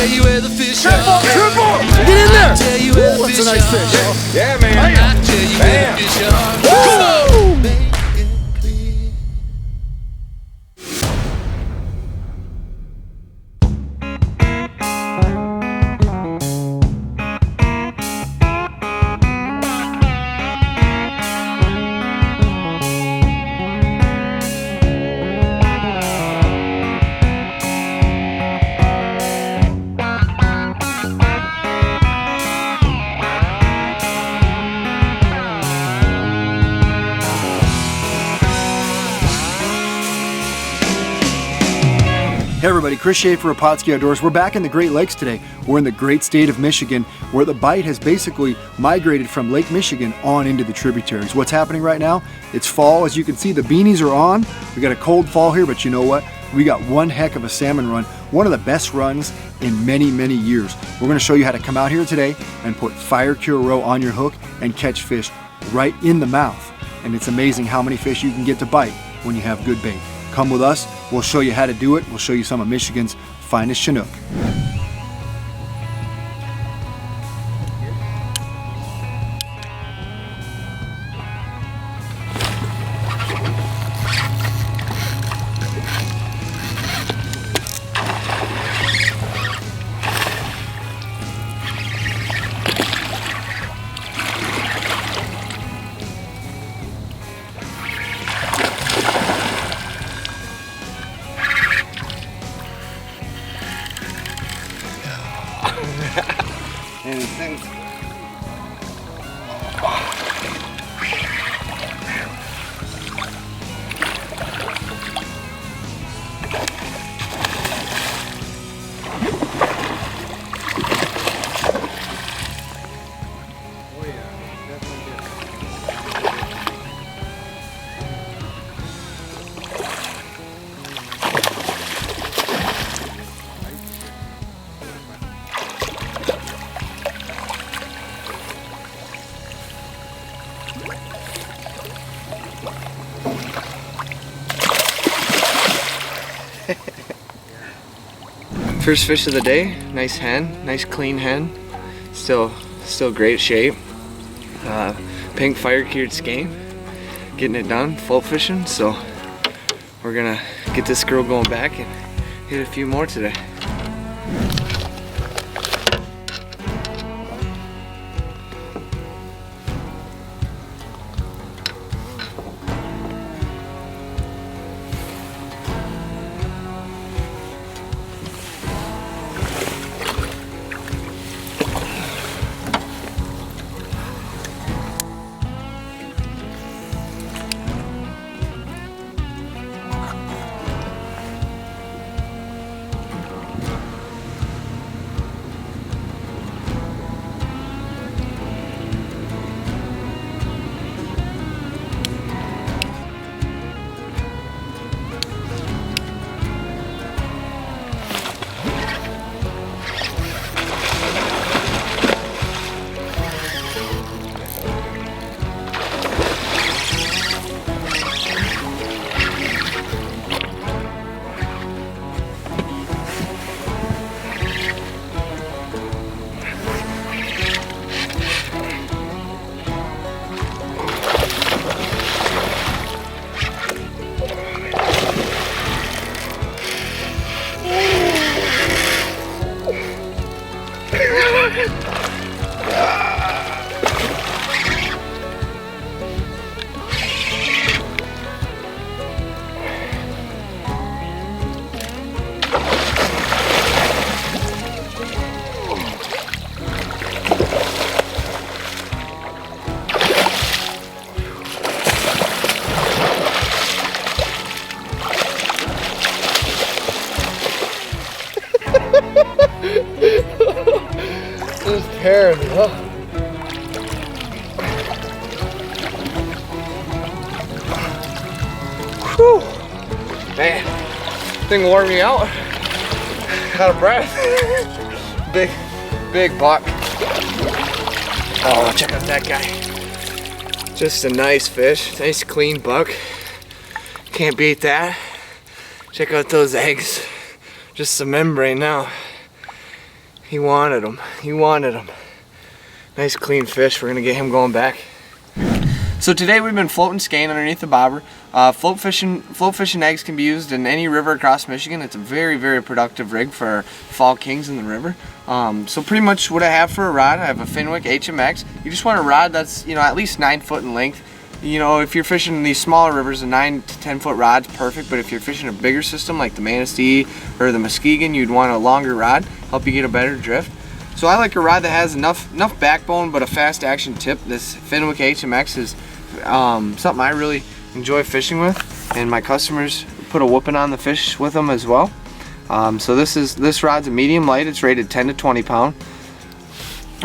tell you where the fish are. Triple! Get in there! Tell you where the That's a fish nice are. fish. Yeah, man. I tell you where the fish are. Woo! Make it clear. Hey everybody, Chris Schaefer of Pautzke Outdoors. We're back in the Great Lakes today. We're in the great state of Michigan, where the bite has basically migrated from Lake Michigan on into the tributaries. What's happening right now? It's fall. As you can see, the beanies are on. We got a cold fall here, but you know what? We got one heck of a salmon run, one of the best runs in many, many years. We're gonna show you how to come out here today and put Fire Cure Row on your hook and catch fish right in the mouth. And it's amazing how many fish you can get to bite when you have good bait. Come with us, we'll show you how to do it. We'll show you some of Michigan's finest Chinook. And since First fish of the day, nice hen, nice clean hen, still great shape. Pink fire cured skein, getting it done, float fishing. So we're gonna get this girl going back and hit a few more today. Just tearing it up. Whew. Man, thing wore me out. Out of breath. Big buck. Oh, check out that guy. Just a nice fish, nice clean buck. Can't beat that. Check out those eggs. Just some membrane now. He wanted them. He wanted them. Nice clean fish. We're gonna get him going back. So today we've been floating skein underneath the bobber. Float fishing eggs can be used in any river across Michigan. It's a very, very productive rig for our fall kings in the river. So pretty much what I have for a rod, I have a Fenwick HMX. You just want a rod that's, you know, at least 9 foot in length. You know, if you're fishing in these smaller rivers, a 9 to 10 foot rod's perfect. But if you're fishing a bigger system like the Manistee or the Muskegon, you'd want a longer rod, help you get a better drift. So I like a rod that has enough backbone but a fast action tip. This Fenwick HMX is something I really enjoy fishing with, and my customers put a whooping on the fish with them as well. So this rod's a medium light. It's rated 10 to 20 pound.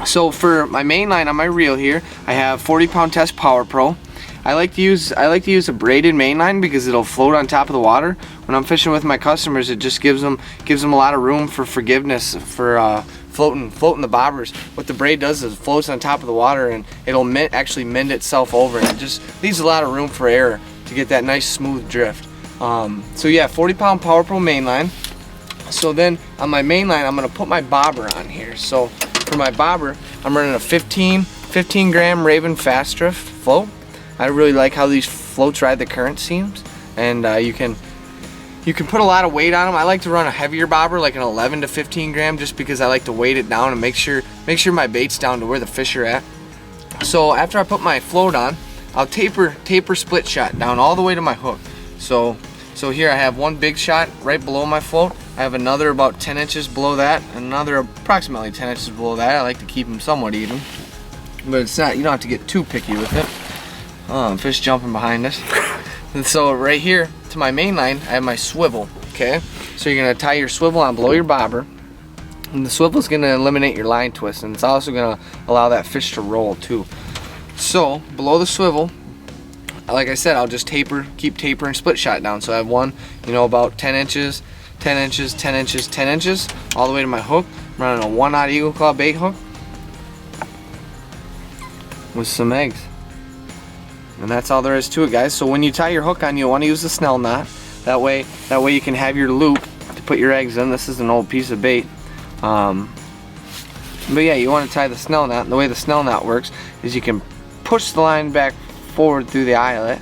So for my main line on my reel here, I have 40 pound test Power Pro. I like to use a braided main line because it'll float on top of the water. When I'm fishing with my customers, it just gives them a lot of room for forgiveness for floating the bobbers. What the braid does is it floats on top of the water, and it'll actually mend itself over, and it just leaves a lot of room for error to get that nice smooth drift. So yeah, 40 pound Power Pro main line. So then on my main line, I'm gonna put my bobber on here. So for my bobber, I'm running a 15 gram Raven fast drift float. I really like how these floats ride the current seams, and you can put a lot of weight on them. I like to run a heavier bobber, like an 11 to 15 gram, just because I like to weight it down and make sure my bait's down to where the fish are at. So after I put my float on, I'll taper split shot down all the way to my hook. So here I have one big shot right below my float. I have another about 10 inches below that, and another approximately 10 inches below that. I like to keep them somewhat even, but it's not, you don't have to get too picky with it. Fish jumping behind us. And so right here to my main line, I have my swivel. Okay, so you're gonna tie your swivel on below your bobber, and the swivel is gonna eliminate your line twist, and it's also gonna allow that fish to roll too. So below the swivel, like I said, I'll just keep tapering split shot down. So I have one, you know, about 10 inches, 10 inches, 10 inches, 10 inches, all the way to my hook. I'm running a 1/0 Eagle Claw bait hook with some eggs. And that's all there is to it, guys. So when you tie your hook on, you'll want to use the snell knot. That way you can have your loop to put your eggs in. This is an old piece of bait. But yeah, you want to tie the snell knot. And the way the snell knot works is you can push the line back forward through the eyelet,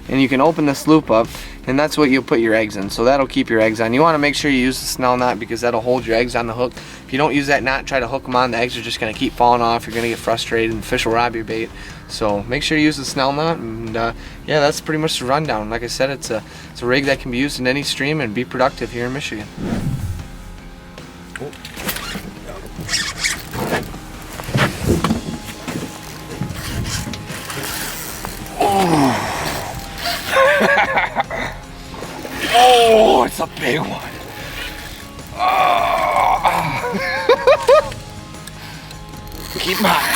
and you can open this loop up, and that's what you'll put your eggs in. So that'll keep your eggs on. You want to make sure you use the snell knot because that'll hold your eggs on the hook. If you don't use that knot, try to hook them on, the eggs are just going to keep falling off. You're going to get frustrated, and the fish will rob your bait. So make sure you use the snell knot, and yeah, that's pretty much the rundown. Like I said, it's a rig that can be used in any stream and be productive here in Michigan. Oh, it's a big one. Keep mine.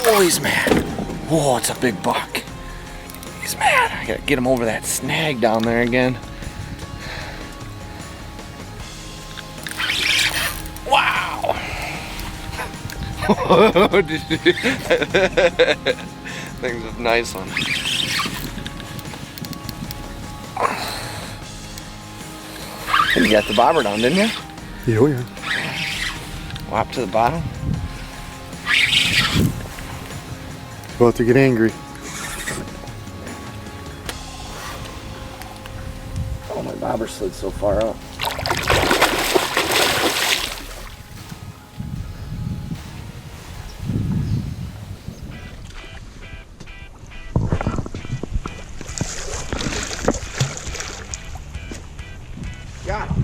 Oh, he's mad. Oh, it's a big buck. He's mad. I gotta get him over that snag down there again. Wow. Thing's a nice one. And you got the bobber down, didn't you? Yeah, oh yeah. Whop to the bottom. About to get angry. Oh, my bobber slid so far up. Got him.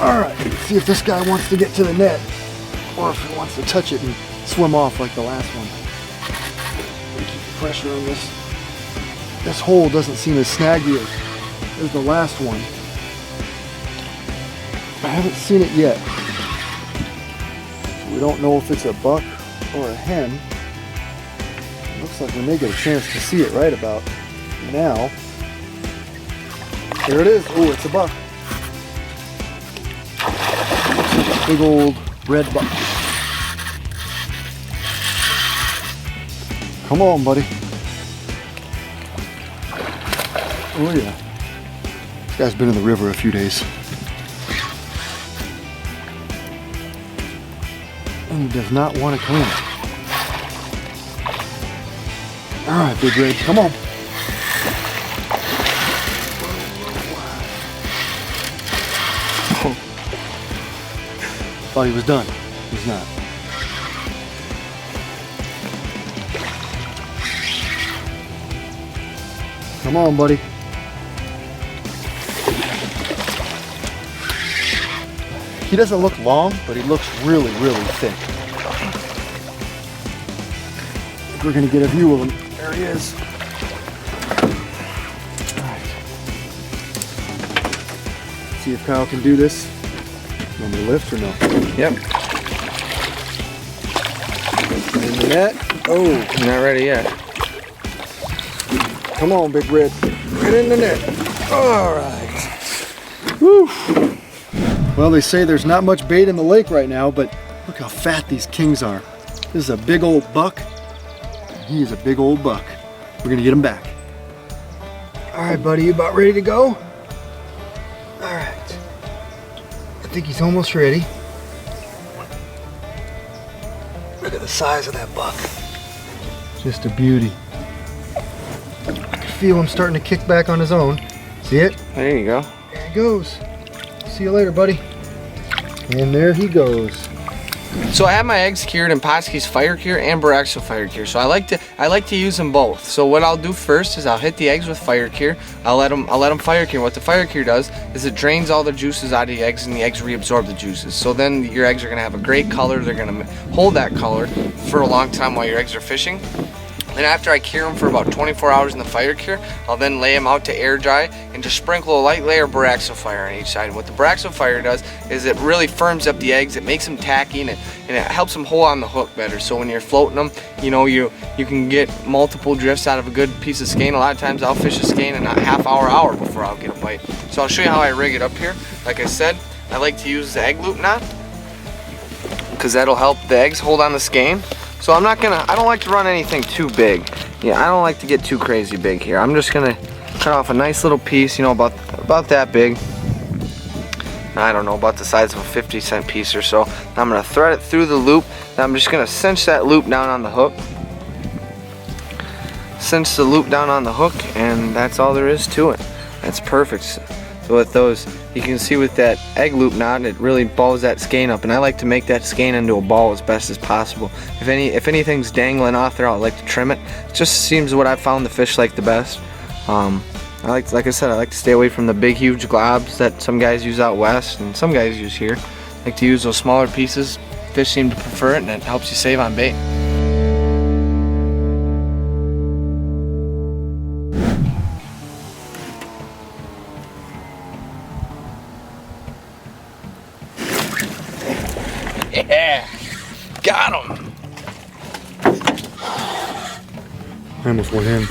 All right. See if this guy wants to get to the net, or if he wants to touch it and swim off like the last one. Keep the pressure on this. This hole doesn't seem as snaggy is the last one. I haven't seen it yet. We don't know if it's a buck or a hen. It looks like we may get a chance to see it right about now. There it is. Oh, it's a buck. Looks like a big old red buck. Come on, buddy. Oh yeah. This guy's been in the river a few days. And he does not want to clean it. Alright, Big Red, come on. Thought he was done. He's not. Come on, buddy. He doesn't look long, but he looks really, really thick. We're gonna get a view of him. There he is. All right. See if Kyle can do this. You want me to lift or no? Yep. In the net. Oh, Not ready yet. come on, Big Red. Right in the net. All right. Woo. Well, they say there's not much bait in the lake right now, but look how fat these kings are. This is a big old buck. He is a big old buck. We're gonna get him back. All right, buddy, you about ready to go? All right. I think he's almost ready. Look at the size of that buck. Just a beauty. I can feel him starting to kick back on his own. See it? There you go. There he goes. See you later, buddy. And there he goes. So I have my eggs cured in Pautzke's fire cure and Boraxo fire cure. So I like to use them both. So what I'll do first is I'll hit the eggs with fire cure. I'll let them fire cure. What the fire cure does is it drains all the juices out of the eggs, and the eggs reabsorb the juices. So then your eggs are gonna have a great color. They're gonna hold that color for a long time while your eggs are fishing. Then after I cure them for about 24 hours in the fire cure, I'll then lay them out to air dry and just sprinkle a light layer of Boraxo fire on each side. And what the Boraxo fire does is it really firms up the eggs, it makes them tacky, and it helps them hold on the hook better. So when you're floating them, you know, you can get multiple drifts out of a good piece of skein. A lot of times I'll fish a skein in a half hour before I'll get a bite. So I'll show you how I rig it up here. Like I said, I like to use the egg loop knot because that'll help the eggs hold on the skein. So I don't like to run anything too big. Yeah, I don't like to get too crazy big here. I'm just gonna cut off a nice little piece, you know, about that big. I don't know, about the size of a 50-cent piece or so. I'm gonna thread it through the loop. Then I'm just gonna cinch that loop down on the hook. Cinch the loop down on the hook, and that's all there is to it. That's perfect. So with those, you can see with that egg loop knot, it really balls that skein up, and I like to make that skein into a ball as best as possible. If anything's dangling off there, I like to trim it. It just seems what I've found the fish like the best. Like I said, I like to stay away from the big, huge globs that some guys use out west and some guys use here. I like to use those smaller pieces. Fish seem to prefer it, and it helps you save on bait. Yeah, got him. I almost went in.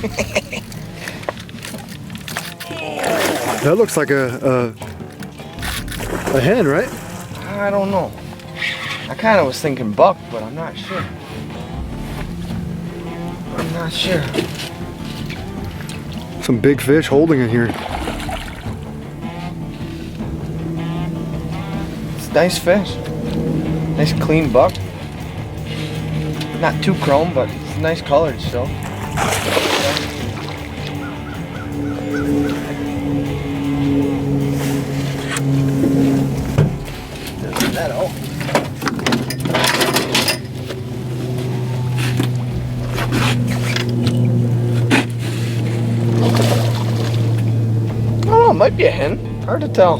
That looks like a hen, right? I don't know. I kind of was thinking buck, but I'm not sure. I'm not sure. Some big fish holding it here. It's a nice fish. Nice clean buck. Not too chrome, but it's nice colored still. There's that out. Oh, it might be a hen. Hard to tell.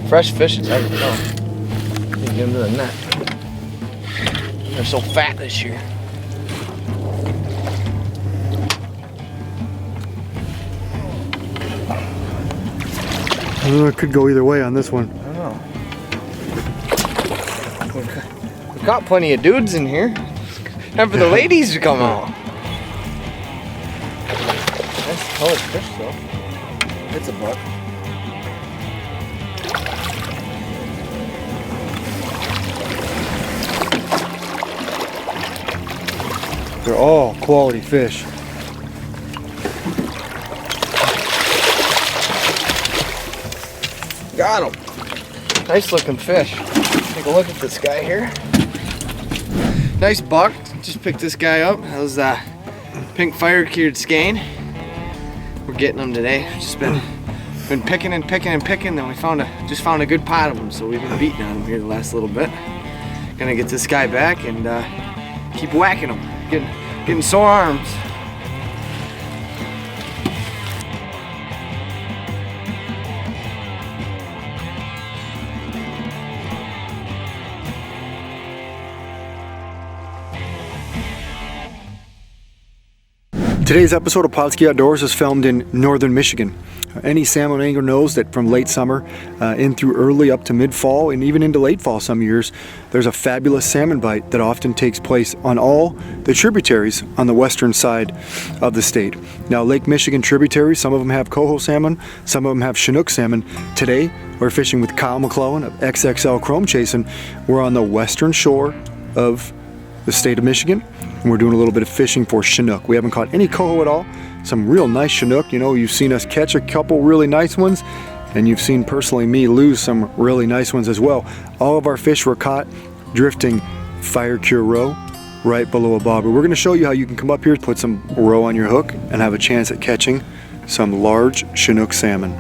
Fresh fish, it's hard to tell. Get into the net. They're so fat this year. It could go either way on this one. I don't know. We've got plenty of dudes in here. Time for the ladies to come out. Nice colored fish though. It's a buck. They're all quality fish. Got him. Nice looking fish. Take a look at this guy here. Nice buck. Just picked this guy up. That was pink fire-cured skein. We're getting them today. Just been picking and picking and picking. Then we just found a good pot of them. So we've been beating on them here the last little bit. Gonna get this guy back and keep whacking him. Getting sore arms. Today's episode of Pautzke Outdoors is filmed in northern Michigan. Any salmon angler knows that from late summer in through early up to mid-fall and even into late fall some years, there's a fabulous salmon bite that often takes place on all the tributaries on the western side of the state. Now, Lake Michigan tributaries, some of them have coho salmon, some of them have Chinook salmon. Today, we're fishing with Kyle McClelland of XXL Chrome Chasing. We're on the western shore of the state of Michigan, and we're doing a little bit of fishing for Chinook. We haven't caught any coho at all. Some real nice Chinook. You know, you've seen us catch a couple really nice ones, and you've seen personally me lose some really nice ones as well. All of our fish were caught drifting fire cure roe right below a bobber. We're going to show you how you can come up here, put some roe on your hook, and have a chance at catching some large Chinook salmon.